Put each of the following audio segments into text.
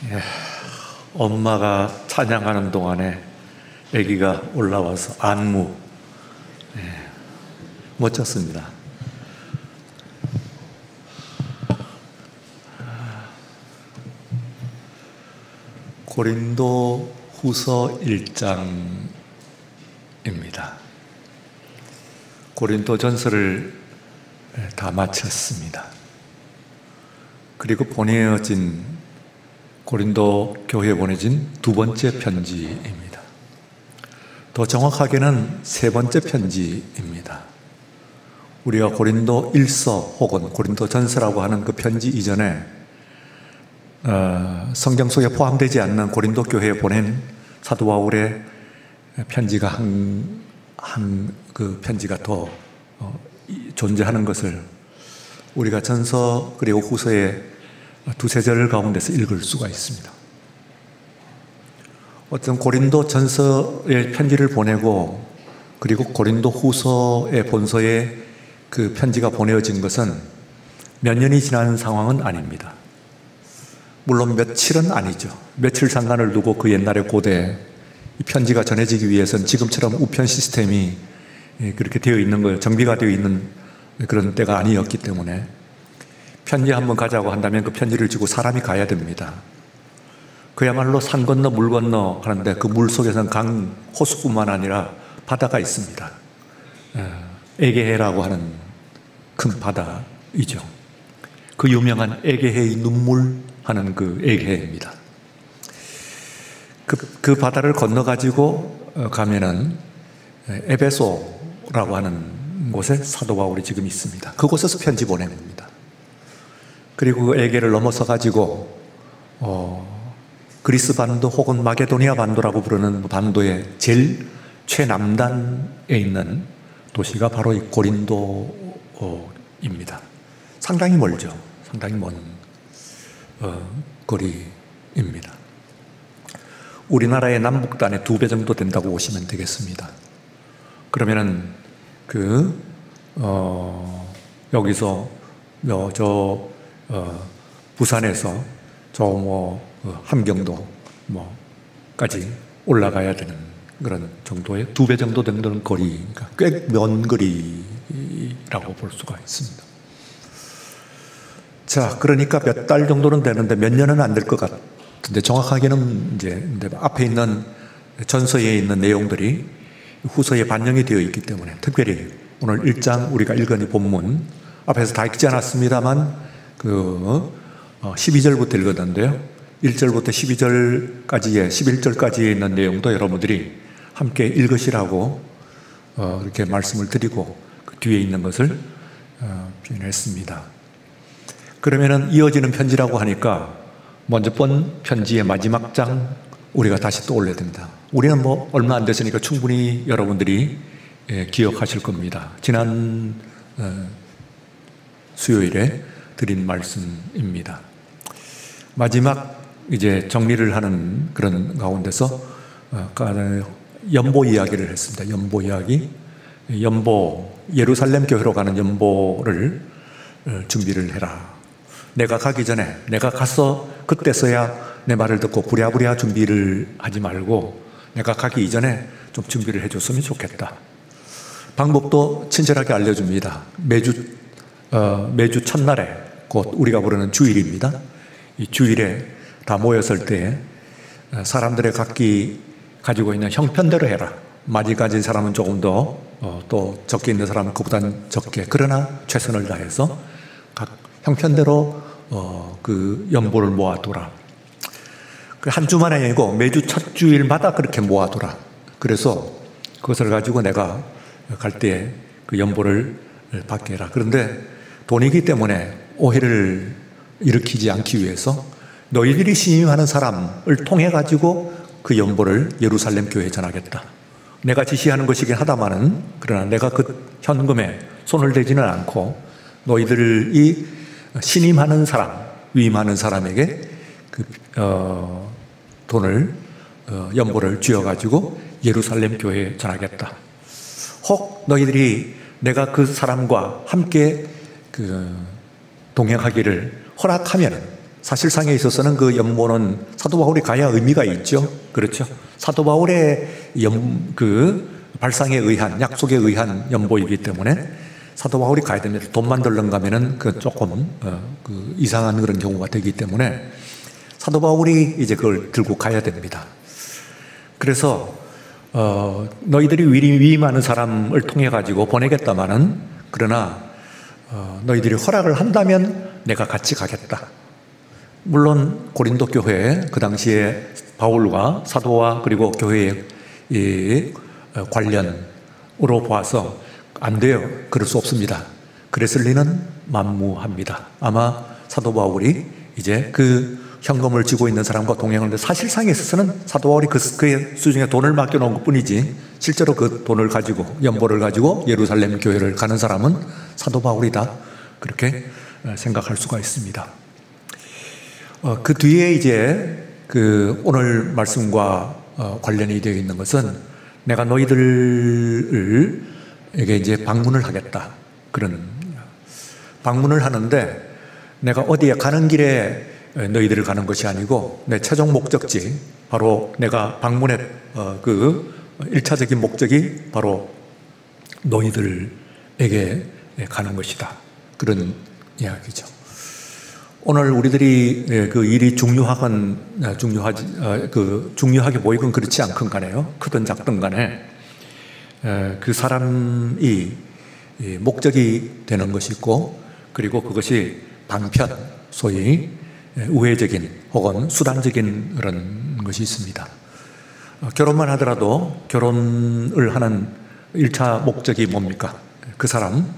예, 엄마가 찬양하는 동안에 아기가 올라와서 안무, 멋졌습니다. 고린도 후서 1장입니다. 고린도 전서를 다 마쳤습니다. 그리고 고린도 교회에 보내진 두 번째 편지입니다. 더 정확하게는 세 번째 편지입니다. 우리가 고린도 1서 혹은 고린도 전서라고 하는 그 편지 이전에 성경 속에 포함되지 않는 고린도 교회에 보낸 사도 바울의 편지가 그 편지가 더 존재하는 것을 우리가 전서 그리고 후서의 두세 절 가운데서 읽을 수가 있습니다. 어떤 고린도 전서의 편지를 보내고 그리고 고린도 후서의 본서에 그 편지가 보내어진 것은 몇 년이 지난 상황은 아닙니다. 물론 며칠은 아니죠. 며칠 상관을 두고 그 옛날의 고대 이 편지가 전해지기 위해서는 지금처럼 우편 시스템이 그렇게 되어 있는 거예요. 정비가 되어 있는 그런 때가 아니었기 때문에 편지 한번 가자고 한다면 그 편지를 지고 사람이 가야 됩니다. 그야말로 산 건너 물 건너 하는데 그 물 속에서는 강, 호수뿐만 아니라 바다가 있습니다. 에게해라고 하는 큰 바다이죠. 그 유명한 에게해의 눈물 하는 그 에게해입니다. 그 바다를 건너가지고 가면은 에베소라고 하는 곳에 사도 바울이 지금 있습니다. 그곳에서 편지 보낸 겁니다. 그리고 그 에게를 넘어서 가지고 그리스 반도 혹은 마게도니아 반도라고 부르는 반도의 제일 최남단에 있는 도시가 바로 이 고린도입니다. 상당히 멀죠. 상당히 먼 거리입니다. 우리나라의 남북단의 2배 정도 된다고 보시면 되겠습니다. 그러면은 여기서 부산에서 함경도 까지 올라가야 되는 그런 정도의 2배 정도 되는 거리니까 꽤 먼 거리라고 볼 수가 있습니다. 자, 그러니까 몇 달 정도는 되는데 몇 년은 안 될 것 같은데 정확하게는 이제 앞에 있는 전서에 있는 내용들이 후서에 반영이 되어 있기 때문에 특별히 오늘 1장 우리가 읽은 이 본문 앞에서 다 읽지 않았습니다만 12절부터 읽었는데요. 1절부터 12절까지의 11절까지에 있는 내용도 여러분들이 함께 읽으시라고 이렇게 말씀을 드리고 그 뒤에 있는 것을 표현했습니다. 그러면은 이어지는 편지라고 하니까 먼저 본 편지의 마지막 장 우리가 다시 떠올려야 됩니다. 우리는 얼마 안 됐으니까 충분히 여러분들이 기억하실 겁니다. 지난 수요일에 드린 말씀입니다. 마지막 이제 정리를 하는 그런 가운데서 연보 이야기를 했습니다. 연보 이야기, 예루살렘 교회로 가는 연보를 준비를 해라. 내가 가기 전에 내가 가서 그때서야 내 말을 듣고 부랴부랴 준비를 하지 말고 내가 가기 이전에 좀 준비를 해줬으면 좋겠다. 방법도 친절하게 알려줍니다. 매주 첫날에 곧 우리가 부르는 주일입니다. 이 주일에 다 모였을 때 사람들의 각기 가지고 있는 형편대로 해라. 많이 가진 사람은 조금 더, 또 적게 있는 사람은 그보다는 적게. 그러나 최선을 다해서 각 형편대로 그 연보를 모아두라. 한 주만이 아니고 매주 첫 주일마다 그렇게 모아두라. 그래서 그것을 가지고 내가 갈 때 그 연보를 받게 해라. 그런데 돈이기 때문에 오해를 일으키지 않기 위해서 너희들이 신임하는 사람을 통해 가지고 그 연보를 예루살렘 교회에 전하겠다. 내가 지시하는 것이긴 하다마는 그러나 내가 그 현금에 손을 대지는 않고 너희들이 신임하는 사람, 위임하는 사람에게 그 돈을 연보를 쥐어가지고 예루살렘 교회에 전하겠다. 혹 너희들이 내가 그 사람과 함께 동행하기를 허락하면 사실상에 있어서는 그 연보는 사도 바울이 가야 의미가 있죠. 그렇죠. 사도 바울의 발상에 의한, 약속에 의한 연보이기 때문에 사도 바울이 가야 됩니다. 돈 만들려고 하면은 그 조금 이상한 그런 경우가 되기 때문에 사도 바울이 이제 그걸 들고 가야 됩니다. 그래서 너희들이 위임하는 사람을 통해 가지고 보내겠다마는, 그러나 너희들이 허락을 한다면 내가 같이 가겠다. 물론 고린도 교회 그 당시에 바울과 사도와 그리고 교회의 관련으로 보아서 안 돼요. 그럴 수 없습니다. 그랬을 리는 만무합니다. 아마 사도 바울이 이제 그 현금을 쥐고 있는 사람과 동행하는데, 사실상에 있어서는 사도 바울이 그의 수중에 돈을 맡겨놓은 것 뿐이지 실제로 그 돈을 가지고, 연보를 가지고 예루살렘 교회를 가는 사람은 사도 바울이다. 그렇게 생각할 수가 있습니다. 그 뒤에 이제 오늘 말씀과 관련이 되어 있는 것은, 내가 너희들에게 이제 방문을 하겠다. 그런 방문을 하는데, 내가 어디에 가는 길에 너희들을 가는 것이 아니고 내 최종 목적지, 바로 내가 방문의 그 1차적인 목적이 바로 너희들에게 가는 것이다. 그런 이야기죠. 오늘 우리들이 그 일이 중요하게 보이건 그렇지 않건 간에요. 크든 작든 간에 그 사람이 목적이 되는 것이 있고, 그리고 그것이 방편, 소위 우회적인 혹은 수단적인 그런 것이 있습니다. 결혼만 하더라도 결혼을 하는 1차 목적이 뭡니까? 그 사람,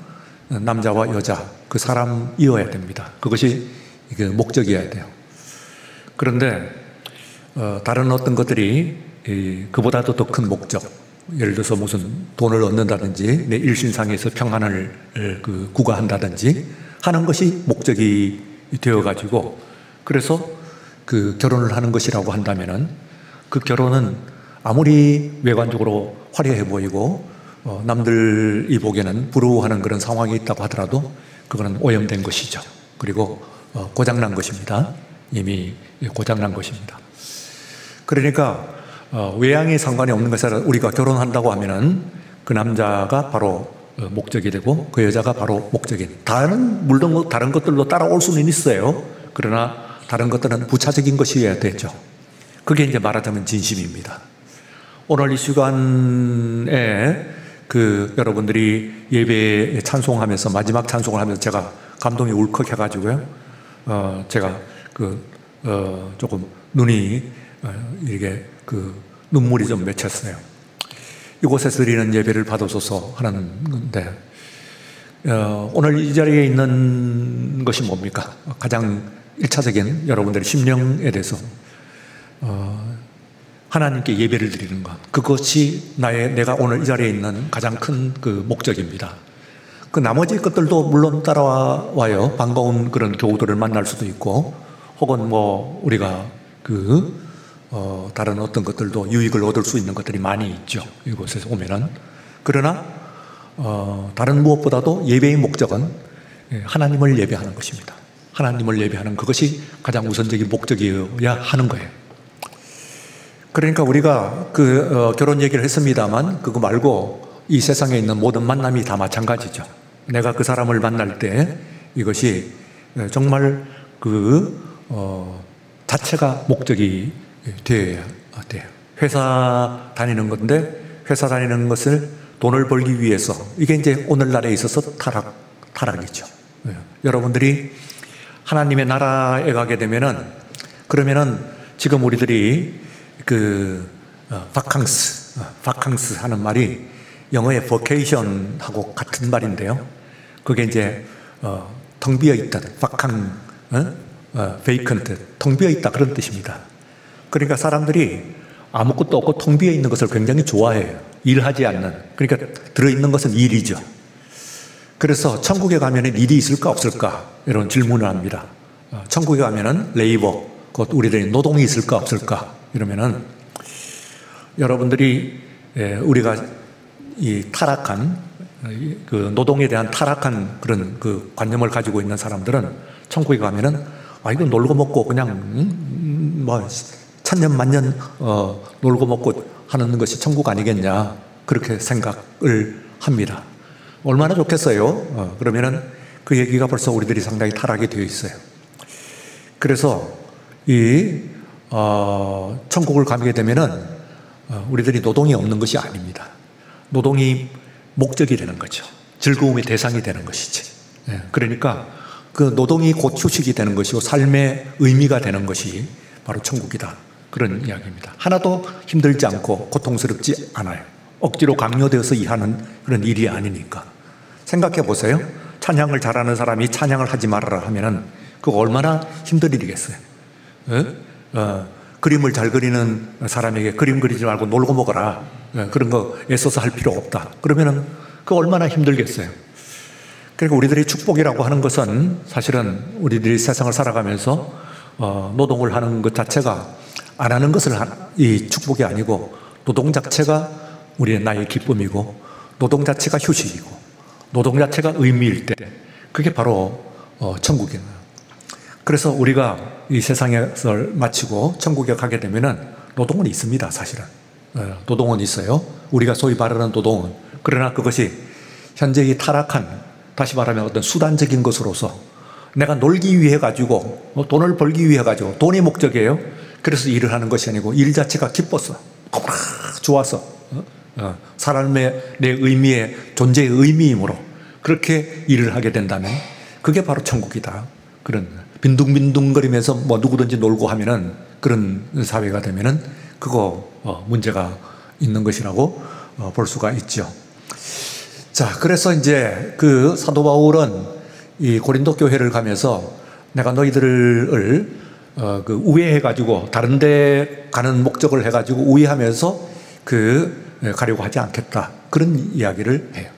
남자와 여자, 그 사람이어야 됩니다. 그것이 목적이어야 돼요. 그런데 다른 어떤 것들이 그보다도 더 큰 목적, 예를 들어서 무슨 돈을 얻는다든지 내 일신상에서 평안을 구가한다든지 하는 것이 목적이 되어가지고, 그래서 그 결혼을 하는 것이라고 한다면은, 그 결혼은 아무리 외관적으로 화려해 보이고 남들이 보기에는 부러워하는 그런 상황이 있다고 하더라도 그거는 오염된 것이죠. 그리고 고장난 것입니다. 이미 고장난 것입니다. 그러니까 외양에 상관이 없는 것이 아니라, 우리가 결혼한다고 하면은 그 남자가 바로 목적이 되고 그 여자가 바로 목적인, 물론 다른 것들로 따라올 수는 있어요. 그러나 다른 것들은 부차적인 것이어야 되죠. 그게 이제 말하자면 진심입니다. 오늘 이 시간에 여러분들이 예배에 찬송하면서, 마지막 찬송을 하면서 제가 감동이 울컥해가지고요. 제가 조금 눈이 이렇게 눈물이 좀 맺혔어요. 이곳에서 드리는 예배를 받아줘서 하는 건데, 오늘 이 자리에 있는 것이 뭡니까? 가장 1차적인 여러분들의 심령에 대해서 하나님께 예배를 드리는 것, 그것이 내가 오늘 이 자리에 있는 가장 큰 목적입니다. 그 나머지 것들도 물론 따라와요. 반가운 그런 교우들을 만날 수도 있고, 혹은 우리가 다른 어떤 것들도 유익을 얻을 수 있는 것들이 많이 있죠, 이곳에서 오면은. 그러나 다른 무엇보다도 예배의 목적은 하나님을 예배하는 것입니다. 하나님을 예배하는 그것이 가장 우선적인 목적이어야 하는 거예요. 그러니까 우리가 결혼 얘기를 했습니다만, 그거 말고 이 세상에 있는 모든 만남이 다 마찬가지죠. 내가 그 사람을 만날 때 이것이 정말 자체가 목적이 되어야 돼요. 회사 다니는 건데, 회사 다니는 것을 돈을 벌기 위해서, 이게 이제 오늘날에 있어서 타락이죠. 여러분들이 하나님의 나라에 가게 되면은, 그러면은 지금 우리들이 바캉스 하는 말이 영어의 vacation하고 같은 말인데요. 그게 이제 텅 비어 있다, vacant, 텅 비어 있다, 그런 뜻입니다. 그러니까 사람들이 아무것도 없고 텅 비어 있는 것을 굉장히 좋아해요. 일하지 않는. 그러니까 들어있는 것은 일이죠. 그래서 천국에 가면은 일이 있을까 없을까 이런 질문을 합니다. 천국에 가면은 레이버, 곧 우리들이 노동이 있을까 없을까 이러면은, 여러분들이 우리가 이 타락한 노동에 대한 타락한 그런 관념을 가지고 있는 사람들은 천국에 가면은 이거 놀고 먹고 그냥 뭐 천년 만년 놀고 먹고 하는 것이 천국 아니겠냐, 그렇게 생각을 합니다. 얼마나 좋겠어요. 그러면은 그 얘기가 벌써 우리들이 상당히 타락이 되어 있어요. 그래서 이 천국을 가게 되면은 우리들이 노동이 없는 것이 아닙니다. 노동이 목적이 되는 거죠. 즐거움의 대상이 되는 것이지. 그러니까 그 노동이 곧 휴식이 되는 것이고 삶의 의미가 되는 것이 바로 천국이다, 그런 이야기입니다. 하나도 힘들지 않고 고통스럽지 않아요. 억지로 강요되어서 일하는 그런 일이 아니니까. 생각해 보세요. 찬양을 잘하는 사람이 찬양을 하지 말아라 하면은 그거 얼마나 힘든 일이겠어요. 그림을 잘 그리는 사람에게 그림 그리지 말고 놀고 먹어라, 그런 거 애써서 할 필요 없다, 그러면은 그거 얼마나 힘들겠어요. 그러니까 우리들이 축복이라고 하는 것은 사실은 우리들이 세상을 살아가면서 노동을 하는 것 자체가 안 하는 것을 이 축복이 아니고, 노동 자체가 우리의 나의 기쁨이고, 노동 자체가 휴식이고, 노동 자체가 의미일 때 그게 바로 천국이에요. 그래서 우리가 이 세상에서 마치고 천국에 가게 되면은 노동은 있습니다. 사실은 노동은 있어요. 우리가 소위 말하는 노동은. 그러나 그것이 현재 이 타락한, 다시 말하면 어떤 수단적인 것으로서 내가 놀기 위해 가지고 돈을 벌기 위해 가지고, 돈이 목적이에요. 그래서 일을 하는 것이 아니고 일 자체가 기뻤어, 좋아서 사람의 내 의미의, 존재의 의미이므로 그렇게 일을 하게 된다면 그게 바로 천국이다. 그런 빈둥빈둥거리면서 뭐 누구든지 놀고 하면은, 그런 사회가 되면은 그거 문제가 있는 것이라고 볼 수가 있죠. 자, 그래서 이제 그 사도 바울은 이 고린도 교회를 가면서 내가 너희들을 그 우회해가지고 다른 데 가는 목적을 해가지고 우회하면서 가려고 하지 않겠다, 그런 이야기를 해요.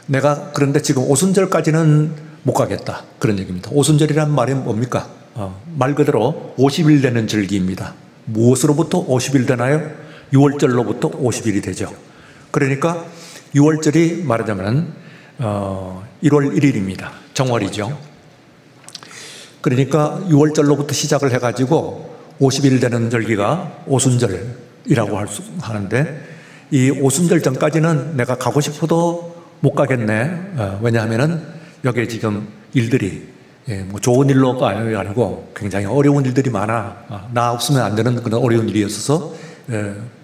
내가 그런데 지금 오순절까지는 못 가겠다, 그런 얘기입니다. 오순절이란 말이 뭡니까? 말 그대로 50일 되는 절기입니다. 무엇으로부터 50일 되나요? 6월절로부터 50일이 되죠. 그러니까 6월절이 말하자면 1월 1일입니다. 정월이죠. 그러니까 6월절로부터 시작을 해가지고 50일 되는 절기가 오순절이라고 하는데, 이 오순절 전까지는 내가 가고 싶어도 못 가겠네. 왜냐하면은 여기에 지금 일들이 뭐 좋은 일로가 아니고 굉장히 어려운 일들이 많아. 나 없으면 안 되는 그런 어려운 일이었어서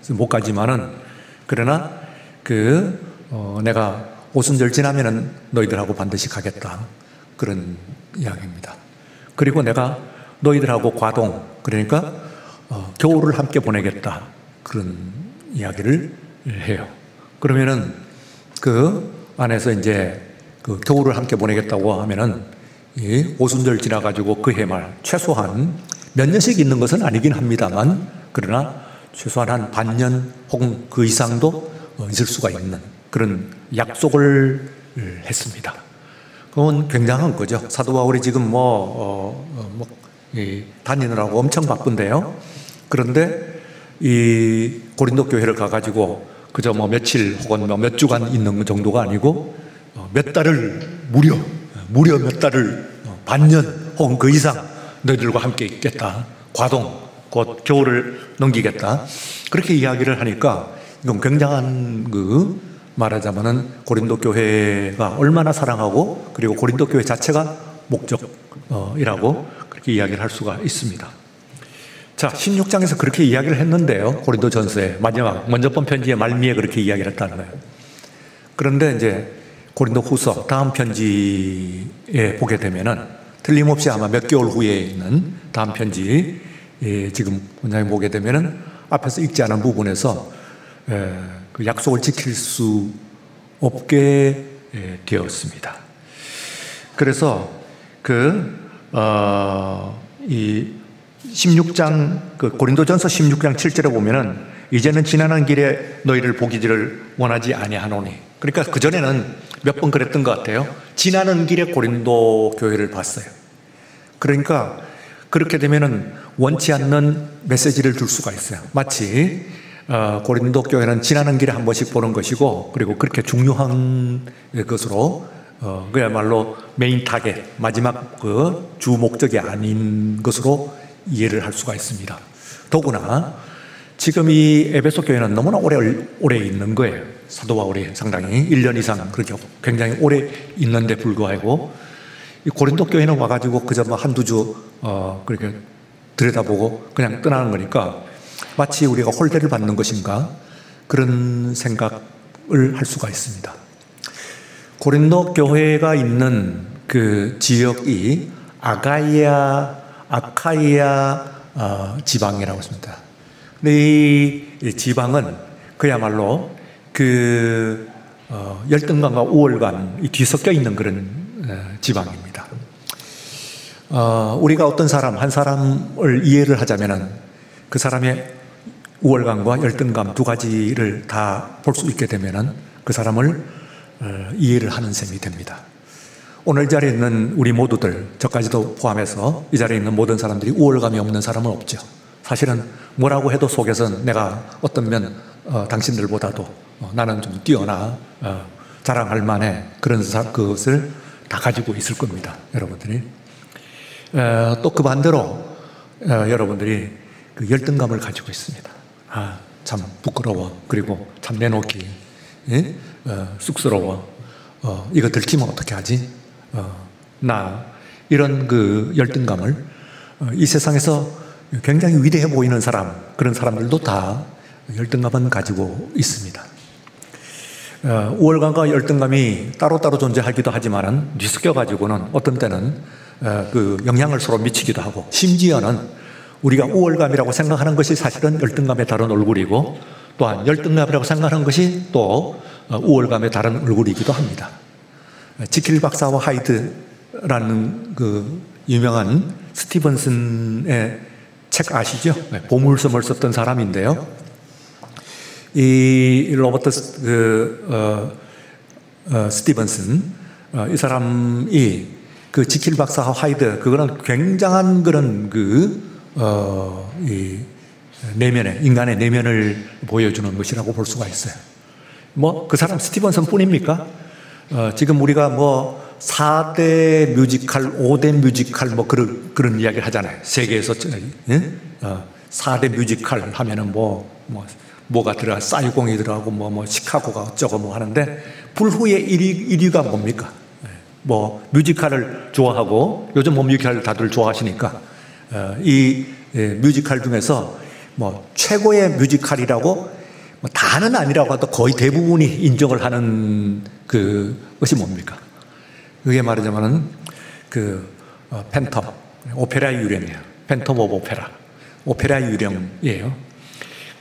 못 가지만은, 그러나 내가 오순절 지나면은 너희들하고 반드시 가겠다, 그런 이야기입니다. 그리고 내가 너희들하고 과동, 그러니까 겨울을 함께 보내겠다, 그런 이야기를 해요. 그러면은 그 안에서 이제 그 겨울을 함께 보내겠다고 하면은 이 오순절 지나가지고 그 해말 최소한 몇 년씩 있는 것은 아니긴 합니다만, 그러나 최소한 한 반년 혹은 그 이상도 있을 수가 있는 그런 약속을 했습니다. 그건 굉장한 거죠. 사도 바울이 지금 다니느라고 엄청 바쁜데요. 그런데 이 고린도 교회를 가가지고 그저 뭐 며칠 혹은 몇 주간 있는 정도가 아니고 몇 달을 무려 몇 달을 반년 혹은 그 이상 너희들과 함께 있겠다. 과동, 곧 겨울을 넘기겠다. 그렇게 이야기를 하니까 이건 굉장한 말하자면은 고린도 교회가 얼마나 사랑하고, 그리고 고린도 교회 자체가 목적이라고 그렇게 이야기를 할 수가 있습니다. 자, 16장에서 그렇게 이야기를 했는데요. 고린도 전서에 마지막 먼저 본 편지의 말미에 그렇게 이야기를 했다는 거예요. 그런데 이제 고린도 후서 다음 편지에 보게 되면은 틀림없이 아마 몇 개월 후에 있는 다음 편지, 지금 원장님 보게 되면은 앞에서 읽지 않은 부분에서 그 약속을 지킬 수 없게 되었습니다. 그래서 이 16장 고린도전서 16장 7절에 보면은 이제는 지나는 길에 너희를 보기를 원하지 아니하노니, 그러니까 그 전에는 몇 번 그랬던 것 같아요. 지나는 길에 고린도 교회를 봤어요. 그러니까 그렇게 되면은 원치 않는 메시지를 줄 수가 있어요. 마치 고린도 교회는 지나는 길에 한 번씩 보는 것이고, 그리고 그렇게 중요한 것으로 그야말로 메인 타겟, 마지막 그 주 목적이 아닌 것으로 이해를 할 수가 있습니다. 더구나 지금 이 에베소 교회는 너무나 오래 있는 거예요. 사도 바울이 상당히 1년 이상 그렇게 굉장히 오래 있는데 불구하고 이 고린도 교회는 와가지고 그저 뭐 한두 주 그렇게 들여다보고 그냥 떠나는 거니까 마치 우리가 홀대를 받는 것인가 그런 생각을 할 수가 있습니다. 고린도 교회가 있는 그 지역이 아카이아 지방이라고 했습니다. 근데 이 지방은 그야말로 그 열등감과 우월감이 뒤섞여 있는 그런 지방입니다. 우리가 어떤 사람 한 사람을 이해를 하자면은 그 사람의 우월감과 열등감 두 가지를 다 볼 수 있게 되면은 그 사람을 이해를 하는 셈이 됩니다. 오늘 이 자리에 있는 우리 모두들, 저까지도 포함해서 이 자리에 있는 모든 사람들이 우월감이 없는 사람은 없죠. 사실은 뭐라고 해도 속에서는 내가 어떤 면 당신들보다도 나는 좀 뛰어나 자랑할 만해 그런 그것을 다 가지고 있을 겁니다. 여러분들이 또 그 반대로 여러분들이 그 열등감을 가지고 있습니다. 참 부끄러워. 그리고 참 내놓기 쑥스러워. 이거 들키면 어떻게 하지? 이런 그 열등감을 이 세상에서 굉장히 위대해 보이는 사람, 그런 사람들도 다 열등감은 가지고 있습니다. 우월감과 열등감이 따로따로 존재하기도 하지만은 뒤섞여 가지고는 어떤 때는 그 영향을 서로 미치기도 하고, 심지어는 우리가 우월감이라고 생각하는 것이 사실은 열등감의 다른 얼굴이고, 또한 열등감이라고 생각하는 것이 또 우월감의 다른 얼굴이기도 합니다. 지킬 박사와 하이드라는 그 유명한 스티븐슨의 책 아시죠? 보물섬을 썼던 사람인데요. 이 로버트 스티븐슨 이 사람이 그 지킬 박사와 하이드, 그거는 굉장한 그런 이 내면의, 인간의 내면을 보여주는 것이라고 볼 수가 있어요. 뭐 그 사람 스티븐슨 뿐입니까? 지금 우리가 뭐 4대 뮤지컬, 5대 뮤지컬 뭐 그런 이야기를 하잖아요. 세계에서 4대 뮤지컬 하면은 뭐가 들어가, 싸이공이 들어가고 뭐 시카고가 어쩌고 뭐 하는데, 불후의 1위가 뭡니까? 뭐 뮤지컬을 좋아하고, 요즘 뭐 뮤지컬 다들 좋아하시니까 이 뮤지컬 중에서 뭐 최고의 뮤지컬이라고 뭐 다는 아니라고 해도 거의 대부분이 인정을 하는 그것이 뭡니까? 그게 말하자면은 팬텀, 오페라의 유령이에요. 팬텀 오브 오페라, 오페라의 유령이에요.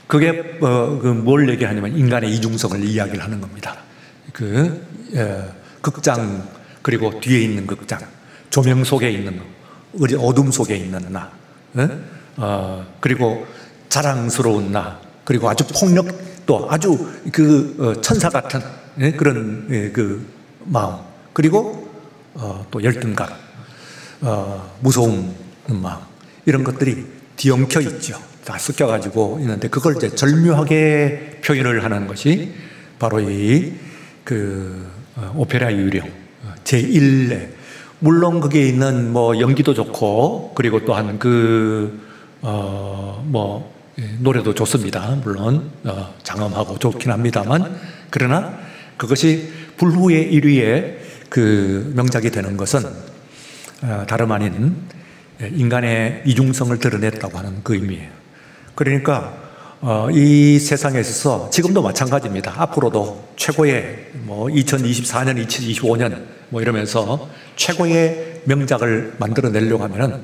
그게 뭘 얘기하냐면 인간의 이중성을 이야기를 하는 겁니다. 극장, 그리고 뒤에 있는 극장, 조명 속에 있는 어둠 속에 있는 나, 그리고 자랑스러운 나, 그리고 아주 또 아주 천사 같은 그런 마음, 그리고 또 열등감, 무서운 마음, 이런 것들이 뒤엉켜 있죠. 다 섞여가지고 있는데, 그걸 이제 절묘하게 표현을 하는 것이 바로 이 오페라 유령 제1회. 물론 거기에 있는 뭐 연기도 좋고, 그리고 또한 노래도 좋습니다. 물론 장엄하고 좋긴 합니다만, 그러나 그것이 불후의 1위의 명작이 되는 것은 다름 아닌 인간의 이중성을 드러냈다고 하는 그 의미예요. 그러니까 이 세상에 있어서 지금도 마찬가지입니다. 앞으로도 최고의 2024년, 2025년 이러면서 최고의 명작을 만들어내려고 하면은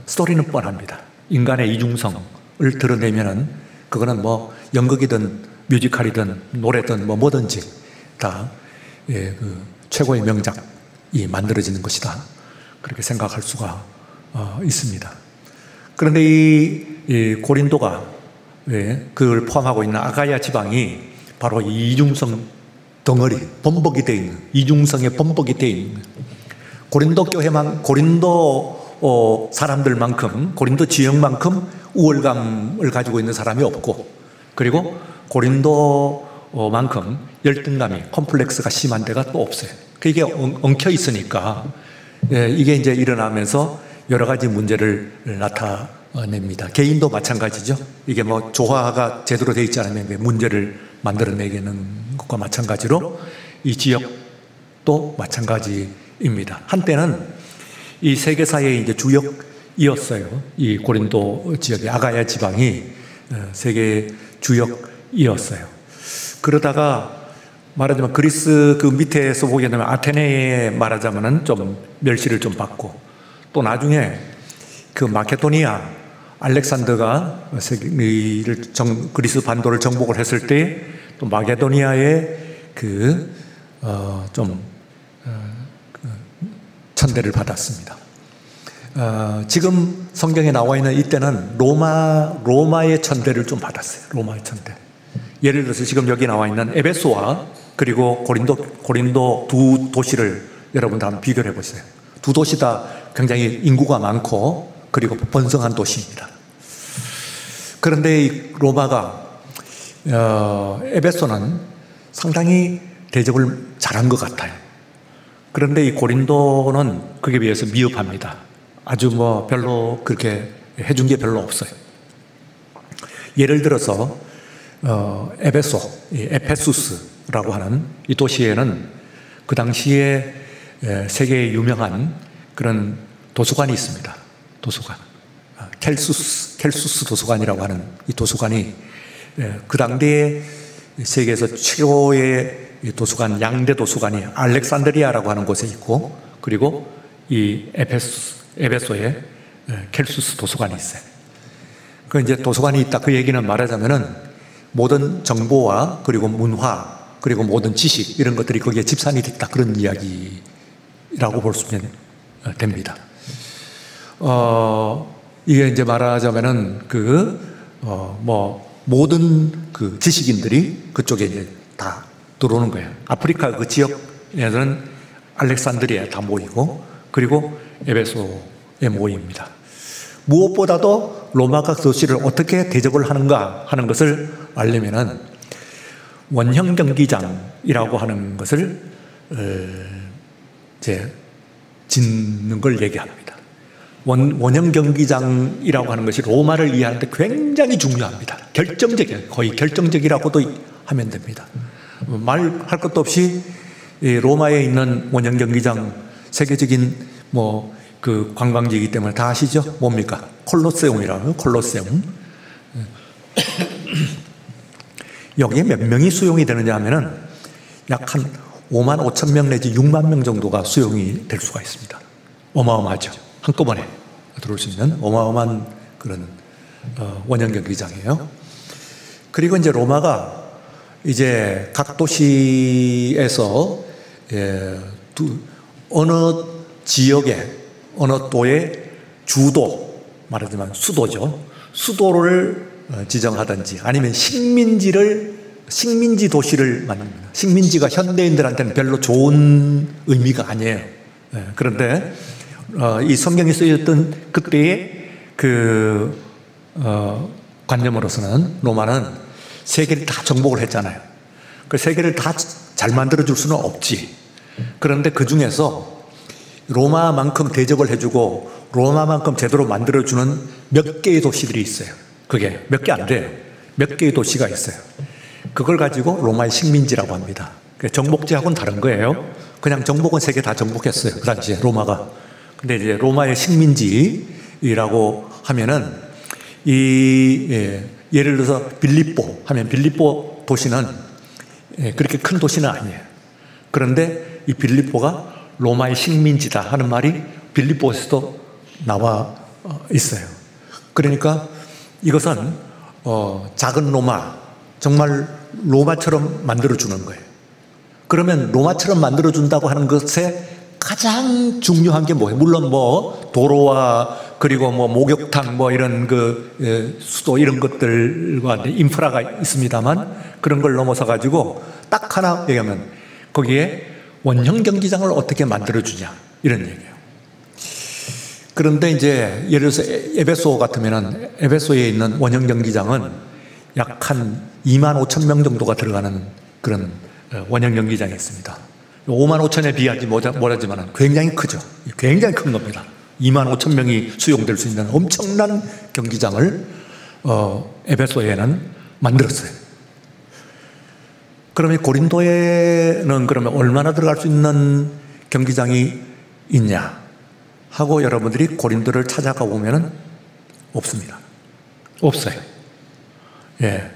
스토리는 뻔합니다. 인간의 이중성을 드러내면은 그거는 연극이든 뮤지컬이든 노래든 뭐든지 다 최고의 명작이 만들어지는 것이다, 그렇게 생각할 수가 있습니다. 그런데 이 고린도가 그걸 포함하고 있는 아가야 지방이 바로 이 이중성 덩어리, 범벅이 되어 있는, 이중성의 범벅이 되어 있는, 고린도 교회만, 고린도 사람들만큼, 고린도 지역만큼 우월감을 가지고 있는 사람이 없고, 그리고 고린도만큼 열등감이, 컴플렉스가 심한 데가 또 없어요. 그게 엉켜 있으니까 이게 이제 일어나면서 여러 가지 문제를 나타냅니다. 개인도 마찬가지죠. 이게 뭐 조화가 제대로 되어 있지 않으면 문제를 만들어내는 것과 마찬가지로 이 지역도 마찬가지입니다. 한때는 이 세계사의 이제 주역이었어요. 이 고린도 지역의 아가야 지방이 세계 주역이었어요. 그러다가 말하자면 그리스 그 밑에서 보게 되면 아테네에 말하자면은 좀 멸시를 좀 받고, 또 나중에 그 마케도니아 알렉산더가 그리스 반도를 정복을 했을 때 또 마케도니아의 천대를 받았습니다. 지금 성경에 나와 있는 이때는 로마의 천대를 좀 받았어요. 로마의 천대. 예를 들어서 지금 여기 나와 있는 에베소와 그리고 고린도 두 도시를 여러분들 한번 비교를 해보세요. 두 도시 다 굉장히 인구가 많고 그리고 번성한 도시입니다. 그런데 이 로마가 에베소는 상당히 대접을 잘한 것 같아요. 그런데 이 고린도는 그에 비해서 미흡합니다. 아주 뭐 별로 그렇게 해준 게 별로 없어요. 예를 들어서 에베소, 에페수스라고 하는 이 도시에는 그 당시에 세계에 유명한 그런 도서관이 있습니다. 도서관. 켈수스 도서관이라고 하는 이 도서관이 그 당대에 세계에서 최고의 도서관, 양대 도서관이 알렉산드리아라고 하는 곳에 있고, 그리고 이 에베소에 켈수스 도서관이 있어요. 그 이제 도서관이 있다. 그 얘기는 말하자면은 모든 정보와 그리고 문화 그리고 모든 지식 이런 것들이 거기에 집산이 됐다. 그런 이야기라고 볼 수 됩니다. 이게 이제 말하자면은 모든 그 지식인들이 그쪽에 이제 다 들어오는 거예요. 아프리카 그 지역에는 알렉산드리아에 다 모이고, 그리고 에베소에 모입니다. 무엇보다도 로마가 도시를 어떻게 대접을 하는가 하는 것을 알려면은 원형 경기장이라고 하는 것을 이제 짓는 걸 얘기합니다. 원형 경기장이라고 하는 것이 로마를 이해하는데 굉장히 중요합니다. 결정적이에요. 거의 결정적이라고도 하면 됩니다. 말할 것도 없이 로마에 있는 원형 경기장, 세계적인 그 관광지이기 때문에 다 아시죠? 뭡니까? 콜로세움이라고요. 콜로세움. 여기에 몇 명이 수용이 되느냐 하면은 약 한 5만 5천 명 내지 6만 명 정도가 수용이 될 수가 있습니다. 어마어마하죠. 한꺼번에 들어올 수 있는 어마어마한 그런 원형 경기장이에요. 그리고 이제 로마가 이제 각 도시에서 어느 지역에 어느 도의 주도, 말하자면 수도죠. 수도를 지정하든지 아니면 식민지 도시를 만듭니다. 식민지가 현대인들한테는 별로 좋은 의미가 아니에요. 그런데 이 성경에 쓰였던 그때의 관념으로서는 로마는 세계를 다 정복을 했잖아요. 그 세계를 다 잘 만들어줄 수는 없지. 그런데 그 중에서 로마만큼 대접을 해주고 로마만큼 제대로 만들어주는 몇 개의 도시들이 있어요. 그게 몇 개 안 돼요. 몇 개의 도시가 있어요. 그걸 가지고 로마의 식민지라고 합니다. 정복지하고는 다른 거예요. 그냥 정복은 세계 다 정복했어요. 그 당시에 로마가. 근데 이제 로마의 식민지라고 하면은 예를 들어서 빌립보 하면 빌립보 도시는 그렇게 큰 도시는 아니에요. 그런데 이 빌립보가 로마의 식민지다 하는 말이 빌립보에서도 나와 있어요. 그러니까 이것은 작은 로마, 정말 로마처럼 만들어주는 거예요. 그러면 로마처럼 만들어준다고 하는 것에 가장 중요한 게 뭐예요? 물론 도로와 그리고 목욕탕 이런 수도 이런 것들과 인프라가 있습니다만 그런 걸 넘어서 가지고 딱 하나 얘기하면 거기에 원형 경기장을 어떻게 만들어주냐 이런 얘기예요. 그런데 이제 예를 들어서 에베소 같으면은 에베소에 있는 원형 경기장은 약 한 2만 5천 명 정도가 들어가는 그런 원형 경기장이 있습니다. 5만 5천에 비하지 못하지만 굉장히 크죠. 굉장히 큰 겁니다. 2만 5천 명이 수용될 수 있는 엄청난 경기장을 에베소에는 만들었어요. 그러면 고린도에는 그러면 얼마나 들어갈 수 있는 경기장이 있냐 하고 여러분들이 고린도를 찾아가 보면은 없습니다. 없어요. 예.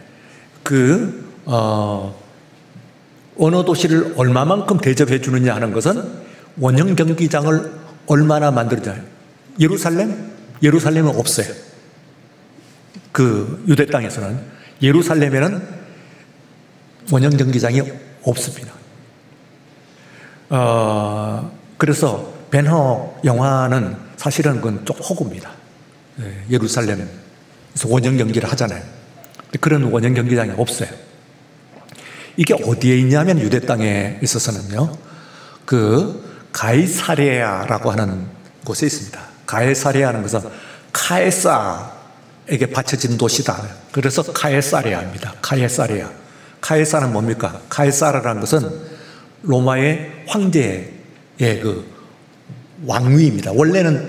어느 도시를 얼마만큼 대접해 주느냐 하는 것은 원형 경기장을 얼마나 만들느냐. 예루살렘은 없어요. 유대 땅에서는 예루살렘에는 원형 경기장이 없습니다. 그래서 벤허 영화는 사실은 그건 좀 허구입니다. 예루살렘에서 원형 경기를 하잖아요. 그런 원형 경기장이 없어요. 이게 어디에 있냐면 유대 땅에 있어서는요, 가이사레아라고 하는 곳에 있습니다. 가이사레아는 것은 카에사에게 바쳐진 도시다. 그래서 카에사레아입니다. 카에사레아. 카에사는 뭡니까? 카에사라라는 것은 로마의 황제의 왕위입니다. 원래는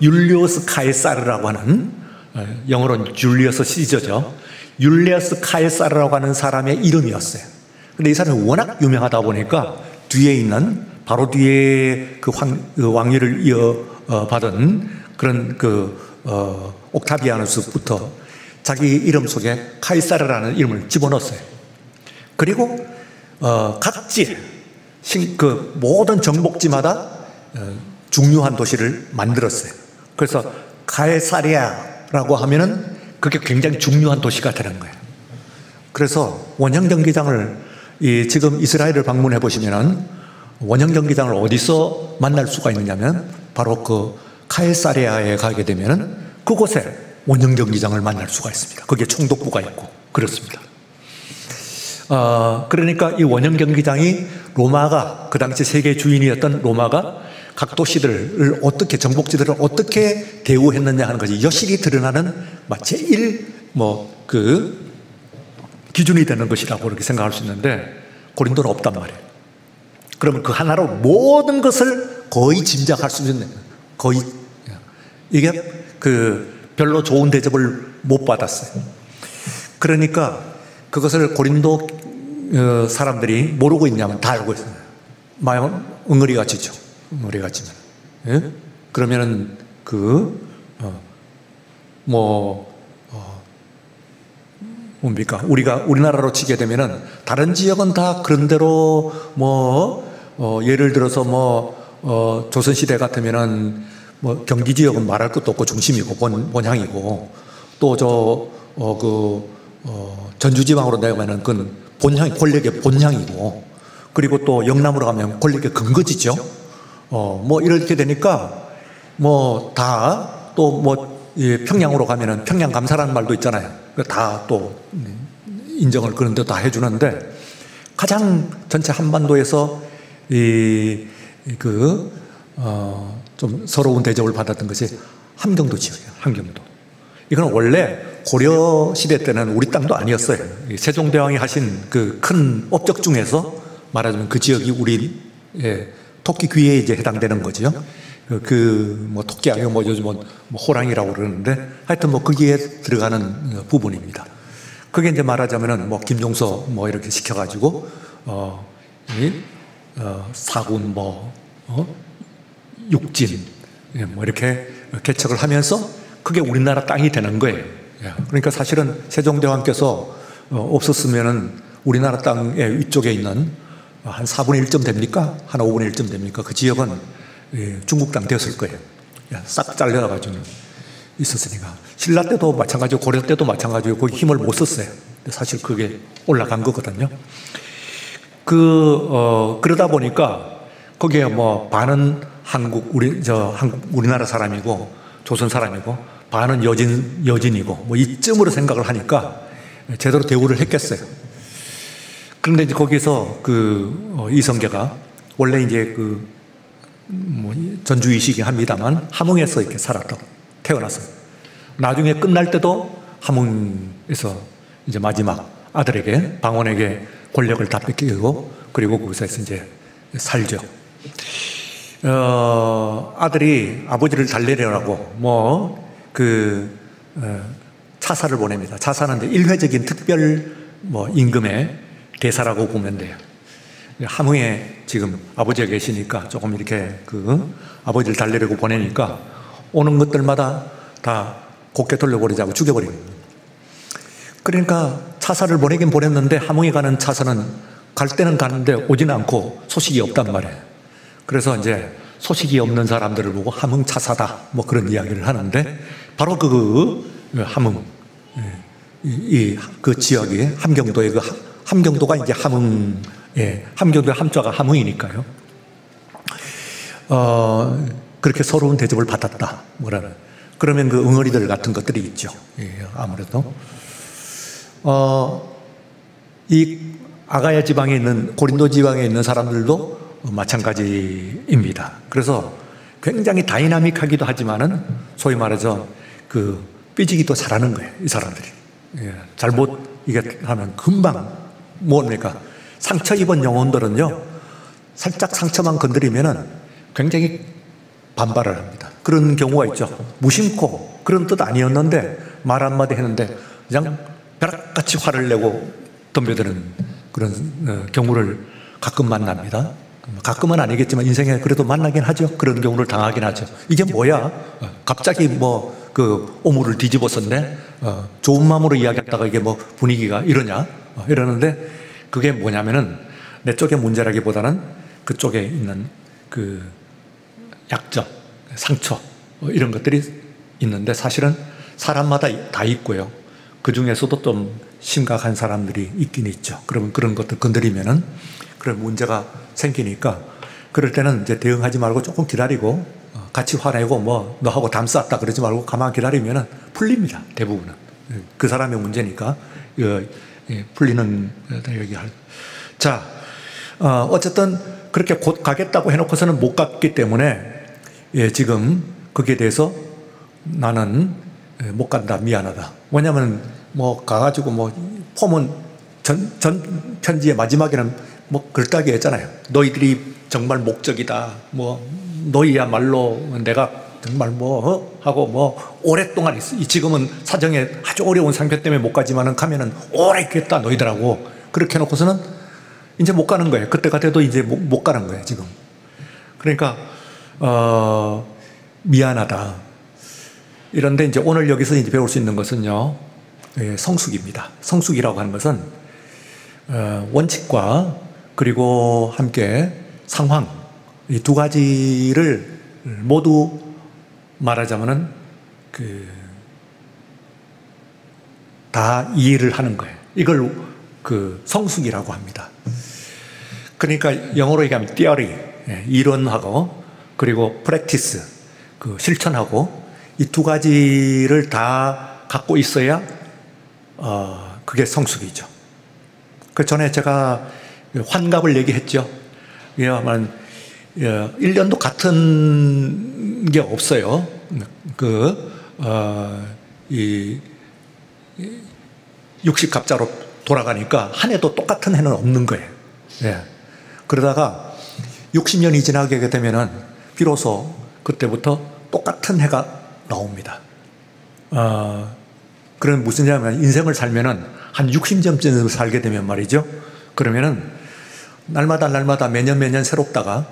율리오스 카에사르라고 하는, 영어로는 줄리어스 시저죠. 율리어스 카에사르라고 하는 사람의 이름이었어요. 근데 이 사람이 워낙 유명하다 보니까 바로 뒤에 왕위를 이어받은 그런 옥타비아누스부터 자기 이름 속에 카이사르라는 이름을 집어넣었어요. 그리고 각지 모든 정복지마다 중요한 도시를 만들었어요. 그래서 카에사리아라고 하면은 그게 굉장히 중요한 도시가 되는 거예요. 그래서 원형 경기장을 지금 이스라엘을 방문해 보시면은 원형 경기장을 어디서 만날 수가 있느냐면 바로 카에사리아에 가게 되면은 그곳에 원형 경기장을 만날 수가 있습니다. 거기에 총독부가 있고 그렇습니다. 그러니까 이 원형 경기장이 로마가 그 당시 세계 주인이었던 로마가 각 도시들을 정복지들을 어떻게 대우했느냐 하는 것이 여실히 드러나는 제일 기준이 되는 것이라고 그렇게 생각할 수 있는데 고린도는 없단 말이에요. 그러면 그 하나로 모든 것을 거의 짐작할 수 있는, 이게 별로 좋은 대접을 못 받았어요. 그러니까 그것을 고린도 사람들이 모르고 있냐면 다 알고 있어요. 마음은 엉거리가 지죠. 엉거리가 지면. 예? 그러면은 뭡니까? 우리나라로 치게 되면은 다른 지역은 다 그런 대로 예를 들어서 조선시대 같으면은 경기 지역은 말할 것도 없고 중심이고 본향이고 또 전주지방으로 내가면은 그건 권력의 본향이고 그리고 또 영남으로 가면 권력의 근거지죠. 이렇게 되니까 다 또 평양으로 가면은 평양 감사라는 말도 있잖아요. 다 또 인정을 그런데 다 해주는데 가장 전체 한반도에서 좀 서러운 대접을 받았던 것이 함경도 지역이에요. 함경도. 이건 원래 고려 시대 때는 우리 땅도 아니었어요. 세종대왕이 하신 큰 업적 중에서 말하자면 그 지역이 우리 토끼 귀에 이제 해당되는 거죠. 토끼 아니고 요즘은 호랑이라고 그러는데 하여튼 거기에 들어가는 부분입니다. 그게 이제 말하자면은 김종서 이렇게 시켜가지고 사군 육진 이렇게 개척을 하면서 그게 우리나라 땅이 되는 거예요. 그러니까 사실은 세종대왕께서 없었으면은 우리나라 땅의 위쪽에 있는 한 4분의 1점 됩니까? 한 5분의 1점 됩니까? 그 지역은 중국 땅 되었을 거예요. 싹 잘려가지고 있었으니까. 신라 때도 마찬가지고 고려 때도 마찬가지고 거기 힘을 못 썼어요. 사실 그게 올라간 거거든요. 그러다 보니까 거기에 반은 우리나라 사람이고 조선 사람이고 반은 여진이고 이쯤으로 생각을 하니까 제대로 대우를 했겠어요. 그런데 이제 거기서 이성계가 원래 이제 전주이시긴 합니다만 함흥에서 이렇게 살았다고 태어났어요. 나중에 끝날 때도 함흥에서 이제 마지막 아들에게 방언에게 권력을 다 뺏기고 그리고 거기서 이제 살죠. 아들이 아버지를 달래려고 차사를 보냅니다. 차사는 일회적인 특별 임금의 대사라고 보면 돼요. 함흥에 지금 아버지가 계시니까 조금 이렇게 아버지를 달래려고 보내니까 오는 것들마다 다 곱게 돌려버리자고 죽여버립니다. 그러니까 차사를 보내긴 보냈는데 함흥에 가는 차사는 갈 때는 가는데 오지는 않고 소식이 없단 말이에요. 그래서 이제 소식이 없는 사람들을 보고 함흥 차사다 그런 이야기를 하는데 바로 함흥 그 지역이 함경도의 함경도가 이제 함경도의 함자가 함흥이니까요. 그렇게 서러운 대접을 받았다. 그러면 응어리들 같은 것들이 있죠. 아무래도. 이 아가야 지방에 있는, 고린도 지방에 있는 사람들도 마찬가지입니다. 그래서 굉장히 다이나믹하기도 하지만은 소위 말해서 삐지기도 잘하는 거예요. 이 사람들이. 잘못 이게 하면 금방 상처 입은 영혼들은요, 살짝 상처만 건드리면은 굉장히 반발을 합니다. 그런 경우가 있죠. 무심코 그런 뜻 아니었는데 말 한마디 했는데 그냥 벼락같이 화를 내고 덤벼드는 그런 경우를 가끔 만납니다. 가끔은 아니겠지만 인생에 그래도 만나긴 하죠. 그런 경우를 당하긴 하죠. 이게 뭐야? 갑자기 오물을 뒤집었었네? 좋은 마음으로 이야기했다가 이게 분위기가 이러냐? 이러는데 그게 뭐냐면은 내 쪽의 문제라기보다는 그쪽에 있는 약점, 상처 이런 것들이 있는데 사실은 사람마다 다 있고요. 그 중에서도 좀 심각한 사람들이 있긴 있죠. 그러면 그런 것들 건드리면은 그런 문제가 생기니까 그럴 때는 이제 대응하지 말고 조금 기다리고 같이 화내고 너하고 담 쌌다 그러지 말고 가만 기다리면은 풀립니다. 대부분은. 그 사람의 문제니까 풀리는 얘기할. 자, 어쨌든 그렇게 곧 가겠다고 해놓고서는 못 갔기 때문에 지금 거기에 대해서 나는 못 간다, 미안하다. 왜냐면 가가지고 폼은 전 편지의 마지막에는 그렇다고 했잖아요. 너희들이 정말 목적이다. 너희야말로 내가 정말 하고 오랫동안 지금은 사정에 아주 어려운 상태 때문에 못 가지만은 가면은 오래 있겠다 너희들하고 그렇게 해놓고서는 이제 못 가는 거예요. 그때가 돼도 이제 못 가는 거예요 지금. 그러니까 미안하다. 이런데 이제 오늘 여기서 이제 배울 수 있는 것은요, 성숙입니다. 성숙이라고 하는 것은 원칙과 그리고 함께 상황 이 두 가지를 모두 말하자면은 다 이해를 하는 거예요. 이걸 성숙이라고 합니다. 그러니까 영어로 얘기하면 theory, 이론하고 그리고 practice, 실천하고 이 두 가지를 다 갖고 있어야 그게 성숙이죠. 그 전에 제가 환갑을 얘기했죠. 왜냐하면 1년도 같은 게 없어요. 이 60갑자로 돌아가니까 한 해도 똑같은 해는 없는 거예요. 그러다가 60년이 지나게 되면은 비로소 그때부터 똑같은 해가 나옵니다. 그럼 무슨 얘기냐면 인생을 살면은 한 60년쯤 살게 되면 말이죠. 그러면은 날마다 매년 새롭다가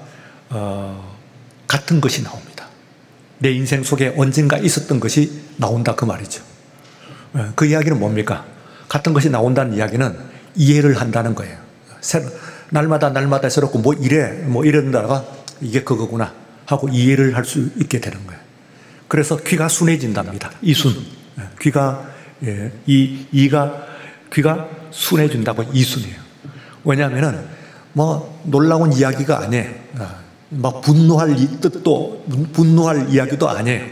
같은 것이 나옵니다. 내 인생 속에 언젠가 있었던 것이 나온다 그 말이죠. 그 이야기는 뭡니까? 같은 것이 나온다는 이야기는 이해를 한다는 거예요. 날마다 새롭고 이런다가 이게 그거구나 하고 이해를 할 수 있게 되는 거예요. 그래서 귀가 순해진답니다. 이순. 귀가 순해진다고 이순이에요. 왜냐하면은 놀라운 이야기가 아니에요. 분노할 이야기도 아니에요.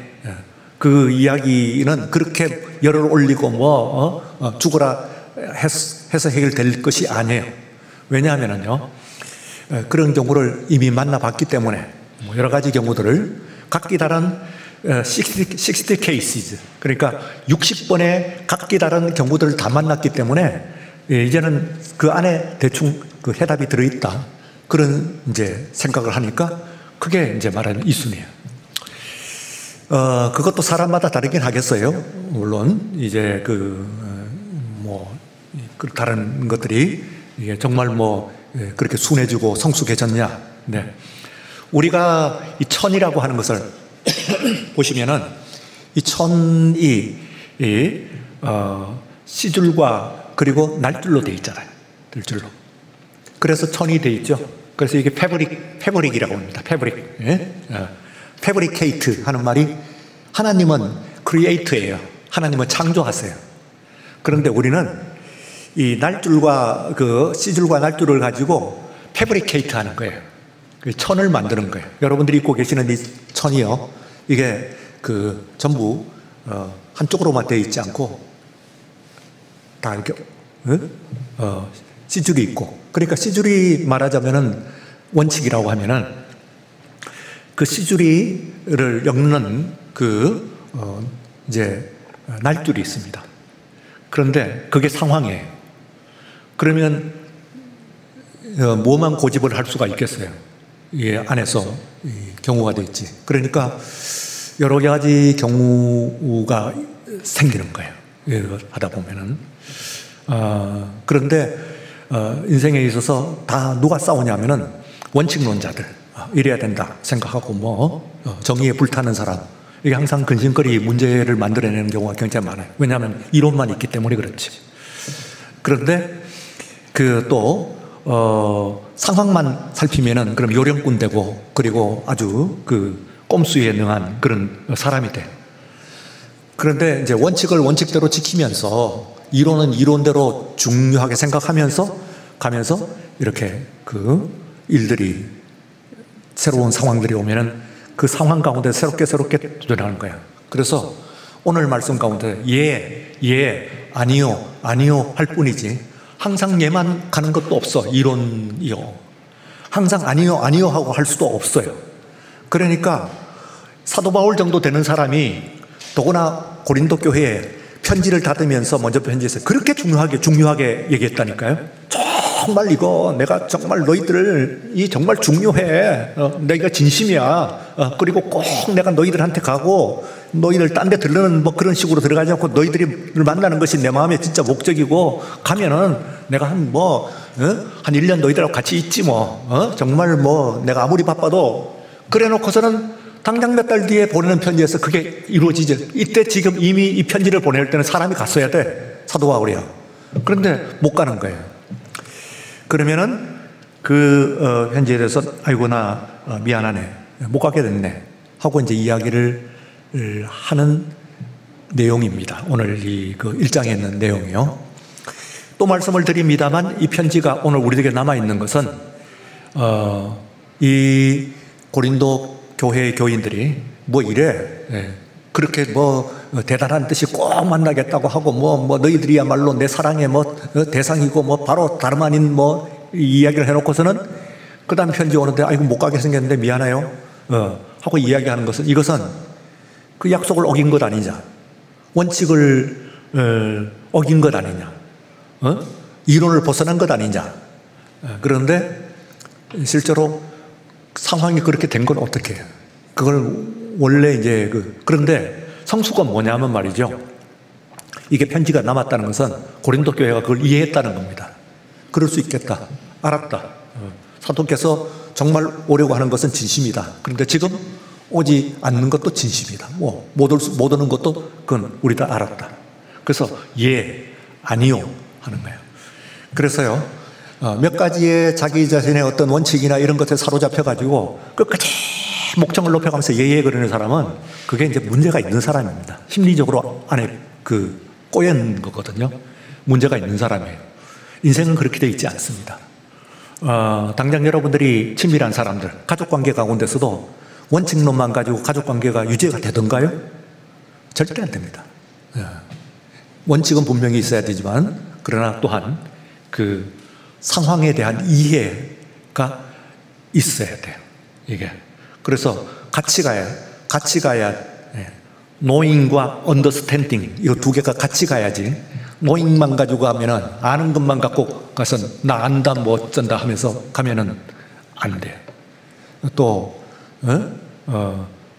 그 이야기는 그렇게 열을 올리고 죽어라 해서 해결될 것이 아니에요. 왜냐하면은요, 그런 경우를 이미 만나봤기 때문에 여러 가지 경우들을 각기 다른 60 cases, 그러니까 60번의 각기 다른 경우들을 다 만났기 때문에 이제는 그 안에 대충 그 해답이 들어있다. 그런 이제 생각을 하니까 그게 이제 말하는 이순이에요. 그것도 사람마다 다르긴 하겠어요. 물론 이제 다른 것들이 이게 정말 그렇게 순해지고 성숙해졌냐. 네. 우리가 이 천이라고 하는 것을 보시면은 이 천이 씨줄과 그리고 날줄로 되어 있잖아요. 들줄로. 그래서 천이 되어 있죠. 그래서 이게 패브릭이라고 합니다. 패브릭. 예? 패브리케이트 하는 말이 하나님은 크리에이터예요. 하나님은 창조하세요. 그런데 우리는 이 날줄과 씨줄과 날줄을 가지고 패브리케이트 하는 거예요. 천을 만드는 거예요. 여러분들이 입고 계시는 이 천이요. 이게 전부 한쪽으로만 되어 있지 않고 다 이렇게 씨줄이 있고, 그러니까 씨줄이 말하자면은 원칙이라고 하면은 그 씨줄이를 엮는 이제 날줄이 있습니다. 그런데 그게 상황이에요. 그러면 뭐만 고집을 할 수가 있겠어요? 이 안에서 경우가 되어 있지. 그러니까 여러 가지 경우가 생기는 거예요. 하다 보면은. 그런데 인생에 있어서 다 누가 싸우냐면은 원칙론자들, 이래야 된다 생각하고 정의에 불타는 사람, 이게 항상 근심거리 문제를 만들어내는 경우가 굉장히 많아요. 왜냐하면 이론만 있기 때문에 그렇지. 그런데 상황만 살피면은 그럼 요령꾼 되고, 그리고 아주 꼼수에 능한 그런 사람이 돼요. 그런데 이제 원칙을 원칙대로 지키면서 이론은 이론대로 중요하게 생각하면서 가면서 이렇게 일들이, 새로운 상황들이 오면은 그 상황 가운데 새롭게 도전하는 거야. 그래서 오늘 말씀 가운데 아니요 할 뿐이지 항상 예만 가는 것도 없어. 이론이요. 항상 아니요 하고 할 수도 없어요. 그러니까 사도 바울 정도 되는 사람이 더구나 고린도 교회에 편지를 닫으면서 먼저 편지했어요. 그렇게 중요하게 얘기했다니까요. 정말 내가 정말 너희들을 정말 중요해. 내가 진심이야. 그리고 꼭 내가 너희들한테 가고 너희들 딴 데 들르는 그런 식으로 들어가지 않고 너희들을 만나는 것이 내 마음의 진짜 목적이고, 가면은 내가 한 1년 너희들하고 같이 있지 정말 내가 아무리 바빠도. 그래 놓고서는 당장 몇 달 뒤에 보내는 편지에서 그게 이루어지죠. 이때 지금 이미 이 편지를 보낼 때는 사람이 갔어야 돼. 사도 바울이야. 그런데 못 가는 거예요. 그러면은 편지에 대해서 아이고 나 미안하네, 못 가게 됐네 하고 이제 이야기를 하는 내용입니다. 오늘 이 1장에 있는 내용이요. 또 말씀을 드립니다만 이 편지가 오늘 우리에게 남아있는 것은 이 고린도 교회의 교인들이 그렇게 대단한 뜻이 꼭 만나겠다고 하고 너희들이야말로 내 사랑의 대상이고 바로 다름 아닌 이야기를 해놓고서는 그 다음 편지 오는데 아이고 못 가게 생겼는데 미안해요 하고 이야기하는 것은, 이것은 그 약속을 어긴 것 아니냐, 원칙을 어긴 것 아니냐, 이론을 벗어난 것 아니냐. 그런데 실제로 상황이 그렇게 된 건 어떻게 해요? 그걸 원래 이제 그런데 성수가 뭐냐면 말이죠. 이게 편지가 남았다는 것은 고린도 교회가 그걸 이해했다는 겁니다. 그럴 수 있겠다. 알았다. 사도께서 정말 오려고 하는 것은 진심이다. 그런데 지금 오지 않는 것도 진심이다. 못 오는 것도 그건 우리 다 알았다. 그래서 아니요 하는 거예요. 그래서요. 몇 가지의 자기 자신의 어떤 원칙이나 이런 것에 사로잡혀가지고 끝까지 목청을 높여가면서 그러는 사람은 그게 이제 문제가 있는 사람입니다. 심리적으로 안에 꼬연 거거든요. 문제가 있는 사람이에요. 인생은 그렇게 되어 있지 않습니다. 당장 여러분들이 친밀한 사람들, 가족관계 가운데서도 원칙론만 가지고 가족관계가 유지가 되던가요? 절대 안 됩니다. 원칙은 분명히 있어야 되지만, 그러나 또한 상황에 대한 이해가 있어야 돼요. 이게. 그래서 같이 가야 knowing과 understanding, 이 두 개가 같이 가야지. knowing만 가지고 가면은, 아는 것만 갖고 가서 나 안다 어쩐다 하면서 가면은 안 돼요. 또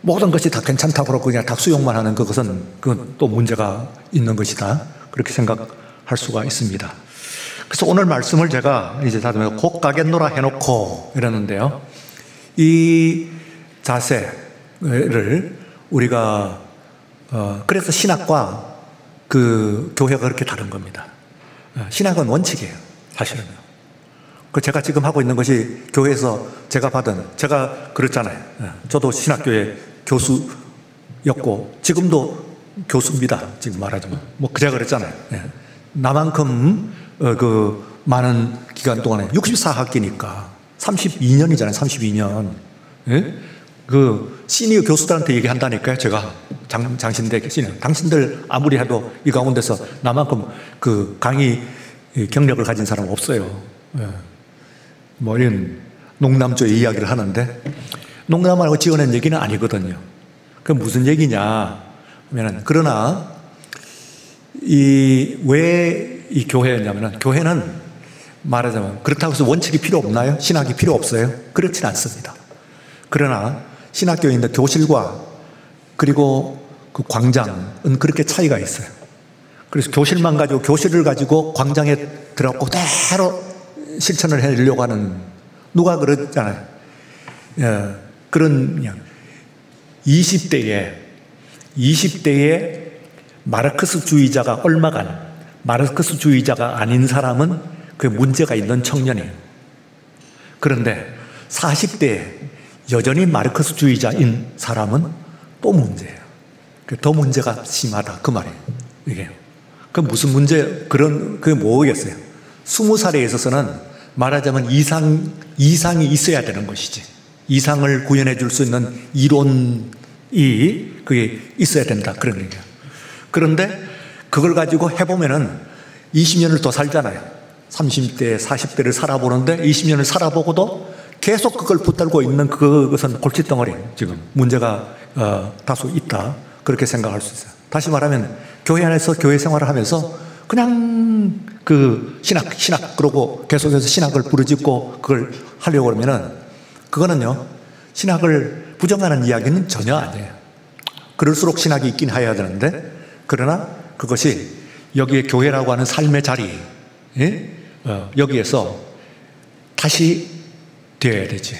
모든 것이 다 괜찮다고 그러고 그냥 다 수용만 하는 그건 또 문제가 있는 것이다. 그렇게 생각할 수가 있습니다. 그래서 오늘 말씀을 제가 이제 다듬어 곧 가겠노라 해놓고 이러는데요. 이 자세를 우리가 그래서 신학과 그 교회가 그렇게 다른 겁니다. 신학은 원칙이에요, 사실은. 그 제가 지금 하고 있는 것이 교회에서 제가 그랬잖아요. 저도 신학교의 교수였고 지금도 교수입니다. 지금 말하자면 제가 그랬잖아요. 나만큼 그 많은 기간 동안에 64학기니까 32년이잖아요. 32년. 그 시니어 교수들한테 얘기한다니까요. 제가 장신대 시니어. 당신들 아무리 해도 이 가운데서 나만큼 그 강의 경력을 가진 사람은 없어요. 이런 농담조의 이야기를 하는데 농담하고 지어낸 얘기는 아니거든요. 그 무슨 얘기냐 하면은 그러나 왜 이 교회였냐면은 교회는 말하자면 그렇다고 해서 원칙이 필요 없나요? 신학이 필요 없어요? 그렇진 않습니다. 그러나 신학교에 있는 교실과 그리고 그 광장은 그렇게 차이가 있어요. 그래서 교실을 가지고 광장에 들어가고 그대로 실천을 해내려고 하는 누가 그러잖아요. 그런 20대에 마르크스주의자가 마르크스주의자가 아닌 사람은 그 문제가 있는 청년이에요. 그런데 40대에 여전히 마르크스주의자인 사람은 또 문제예요. 더 문제가 심하다 그 말이에요. 이게 그 무슨 문제 그게 뭐겠어요? 20살에 있어서는 말하자면 이상이 있어야 되는 것이지. 이상을 구현해 줄 수 있는 이론이 그게 있어야 된다 그런 얘기예요. 그런데 그걸 가지고 해보면은 20년을 더 살잖아요. 30대, 40대를 살아보는데 20년을 살아보고도 계속 그걸 붙들고 있는 그것은 골칫덩어리예요. 지금 문제가 다소 있다 그렇게 생각할 수 있어요. 다시 말하면 교회 안에서 교회 생활을 하면서 그냥 그 신학 그러고 계속해서 신학을 부르짖고 그걸 하려고 그러면은 그거는요 신학을 부정하는 이야기는 전혀 아니에요. 그럴수록 신학이 있긴 해야 되는데 그러나 그것이 여기에 교회라고 하는 삶의 자리 여기에서 다시 되어야 되지.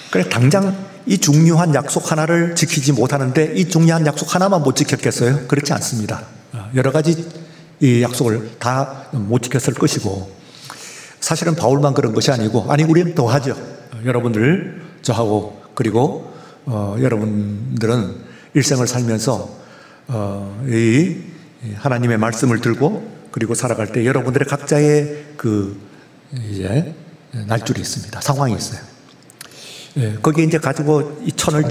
그래 당장 이 중요한 약속 하나를 지키지 못하는데 이 중요한 약속 하나만 못 지켰겠어요? 그렇지 않습니다. 여러 가지 이 약속을 다 못 지켰을 것이고 사실은 바울만 그런 것이 아니고 우리는 더 하죠. 여러분들 저하고 그리고 여러분들은 일생을 살면서 이 하나님의 말씀을 들고 그리고 살아갈 때 여러분들의 각자의 이제 날줄이 있습니다. 상황이 있어요. 거기에 이제 가지고 이 천을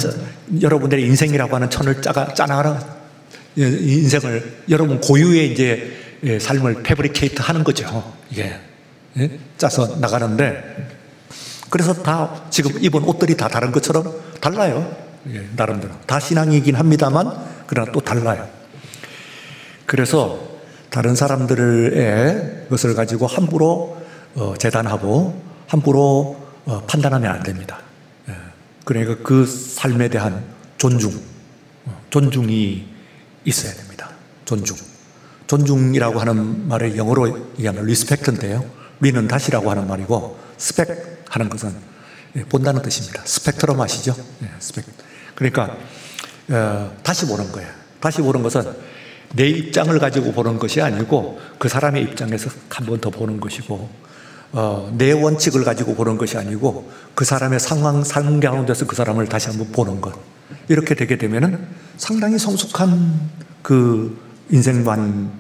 여러분들의 인생이라고 하는 천을 짜나가라 인생을 여러분 고유의 이제 삶을 패브리케이트 하는 거죠. 이게 짜서 나가는데 그래서 다 지금 입은 옷들이 다 다른 것처럼 달라요. 나름대로 다 신앙이긴 합니다만 그러나 또 달라요. 그래서 다른 사람들의 것을 가지고 함부로 재단하고 함부로 판단하면 안 됩니다. 그러니까 그 삶에 대한 존중이 있어야 됩니다. 존중이라고 하는 말의 영어로 얘기하면 리스펙트인데요. 리는 다시라고 하는 말이고 스펙 하는 것은 본다는 뜻입니다. 스펙트럼 아시죠? 스펙트. 그러니까 다시 보는 거예요. 다시 보는 것은 내 입장을 가지고 보는 것이 아니고 그 사람의 입장에서 한 번 더 보는 것이고 내 원칙을 가지고 보는 것이 아니고 그 사람의 삶 가운데서 그 사람을 다시 한번 보는 것. 이렇게 되게 되면은 상당히 성숙한 그 인생관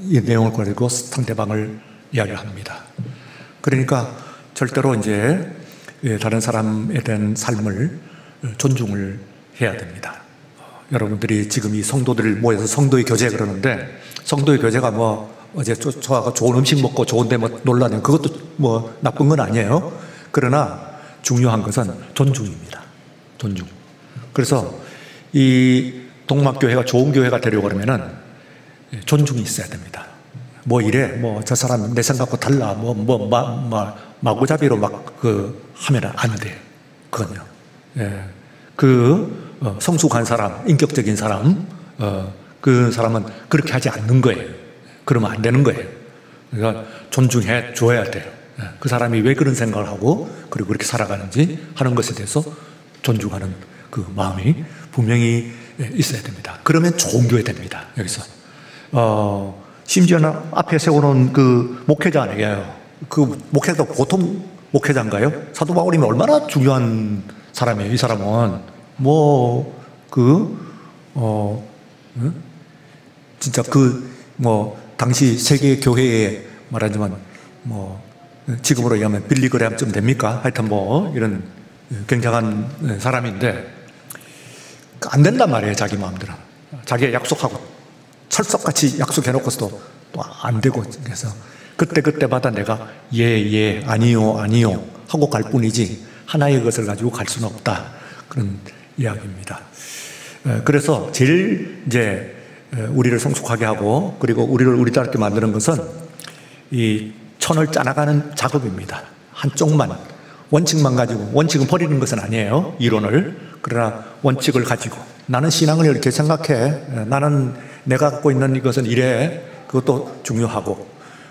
이 내용을 가지고 상대방을 이야기합니다. 그러니까 절대로 이제 다른 사람에 대한 삶을 존중을 해야 됩니다. 여러분들이 지금 이 성도들 모여서 성도의 교제 그러는데 성도의 교제가 어제 저하고 좋은 음식 먹고 좋은데 놀라는 그것도 나쁜 건 아니에요. 그러나 중요한 것은 존중입니다. 존중. 그래서 이 동막교회가 좋은 교회가 되려고 그러면은 존중이 있어야 됩니다. 이래 저 사람 내 생각과 달라 마구잡이로 하면 안 돼요. 그건요. 예. 성숙한 사람, 인격적인 사람, 그 사람은 그렇게 하지 않는 거예요. 그러면 안 되는 거예요. 그러니까 존중해 줘야 돼요. 예. 그 사람이 왜 그런 생각을 하고 그리고 그렇게 살아가는지 하는 것에 대해서 존중하는 그 마음이 분명히 있어야 됩니다. 그러면 좋은 교회 됩니다. 여기서. 심지어는 앞에 세워놓은 그 목회자에게요. 그 목회자가 보통 목회자인가요? 사도 바울이면 얼마나 중요한 사람이에요. 이 사람은 진짜 당시 세계 교회에 말하자면 지금으로 얘기하면 빌리그램쯤 됩니까? 하여튼 이런 굉장한 사람인데 안 된단 말이에요. 자기 마음대로. 자기가 약속하고 철석같이 약속해놓고서도 또 안 되고, 그래서 그때마다 내가 예, 아니요 하고 갈 뿐이지 하나의 것을 가지고 갈 수는 없다. 그런 이야기입니다. 그래서 제일 이제 우리를 성숙하게 하고 그리고 우리를 우리답게 만드는 것은 이 천을 짜나가는 작업입니다. 한쪽만, 원칙만 가지고, 원칙은 버리는 것은 아니에요. 이론을. 그러나 원칙을 가지고 나는 신앙을 이렇게 생각해. 나는 내가 갖고 있는 이것은 이래. 그것도 중요하고,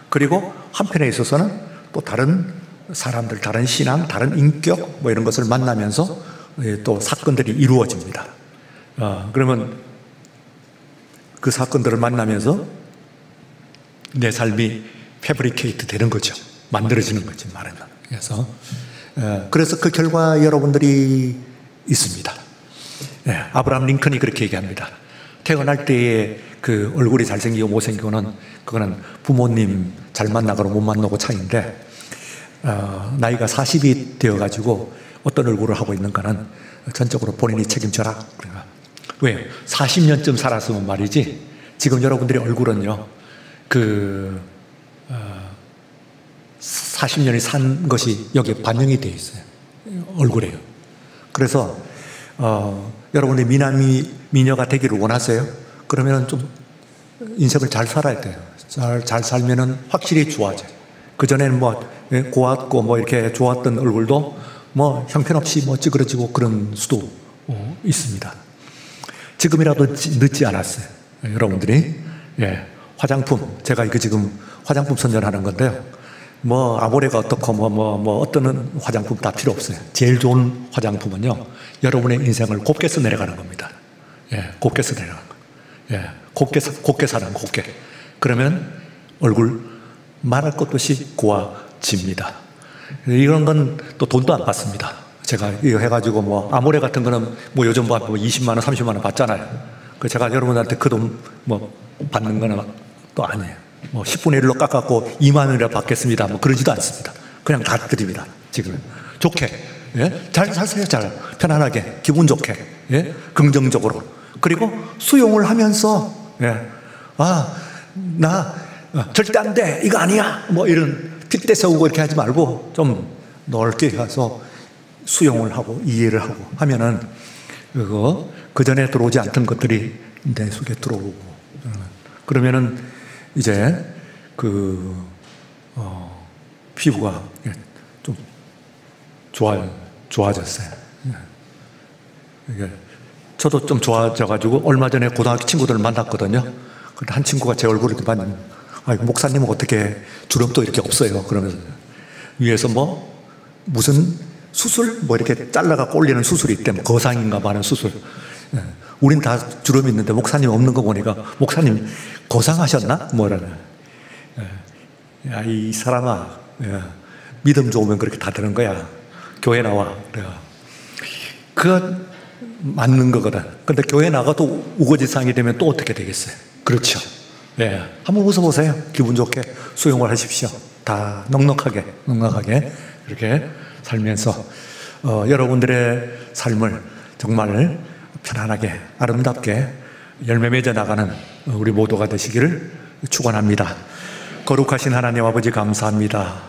그리고 한편에 있어서는 또 다른 사람들, 다른 신앙, 다른 인격 이런 것을 만나면서 또 사건들이 이루어집니다. 그러면 그 사건들을 만나면서 내 삶이 패브리케이트 되는 거죠. 만들어지는 거지, 말하면. 그래서 그 결과 여러분들이 있습니다. 아브라함 링컨이 그렇게 얘기합니다. 태어날 때의 그 얼굴이 잘생기고 못생기고는 그거는 부모님 잘 만나거나 못 만나고 차이인데, 나이가 40이 되어가지고 어떤 얼굴을 하고 있는가는 전적으로 본인이 책임져라. 왜? 40년쯤 살았으면 말이지, 지금 여러분들의 얼굴은요, 40년이 산 것이 여기에 반영이 되어 있어요. 얼굴에요. 그래서, 여러분이 미녀가 되기를 원하세요? 그러면 좀 인생을 잘 살아야 돼요. 잘 살면은 확실히 좋아져요. 그전에는 고왔고 이렇게 좋았던 얼굴도 형편없이 찌그러지고 그런 수도 있습니다. 지금이라도 늦지 않았어요. 여러분들이. 화장품. 제가 이거 지금 화장품 선전하는 건데요. 아모레가 어떻고 어떤 화장품 다 필요 없어요. 제일 좋은 화장품은요, 여러분의 인생을 곱게 써 내려가는 겁니다. 곱게 써 내려가는 거예요. 곱게 사는 곱게. 그러면 얼굴 말할 것도 없이 고와집니다. 이런 건 또 돈도 안 받습니다. 제가 이거 해가지고 아모레 같은 거는 요즘 20만 원, 30만 원 받잖아요. 제가 여러분한테 그 돈 받는 거는 또 아니에요. 10분의 1로 깎아갖고 2만 원이라 받겠습니다. 그러지도 않습니다. 그냥 다 드립니다. 지금 좋게, 잘 사세요. 잘 편안하게, 기분 좋게, 긍정적으로. 그리고 수용을 하면서, 나 절대 안 돼, 이거 아니야, 이런 핏대 세우고 이렇게 하지 말고 좀 넓게 가서 수용을 하고 이해를 하고 하면은 그 전에 들어오지 않던 것들이 내 속에 들어오고, 그러면은 이제 피부가 좀 좋아졌어요. 저도 좀 좋아져가지고 얼마 전에 고등학교 친구들을 만났거든요. 근데 한 친구가 제 얼굴을 이렇게 봤는데, 목사님은 어떻게 주름도 이렇게 없어요? 그러면서 위에서 무슨 수술? 이렇게 잘라가 올리는 수술이 있대. 거상인가 하는 수술. 우린 다 주름이 있는데 목사님 없는 거 보니까, 목사님 거상하셨나? 뭐라는. 이 사람아, 믿음 좋으면 그렇게 다 되는 거야. 교회 나와. 그건 맞는 거거든. 근데 교회 나가도 우거지상이 되면 또 어떻게 되겠어요? 그렇죠. 한번 웃어보세요. 기분 좋게 수용을 하십시오. 다 넉넉하게 그렇게 살면서 여러분들의 삶을 정말 편안하게 아름답게 열매 맺어 나가는 우리 모두가 되시기를 축원합니다. 거룩하신 하나님 아버지 감사합니다.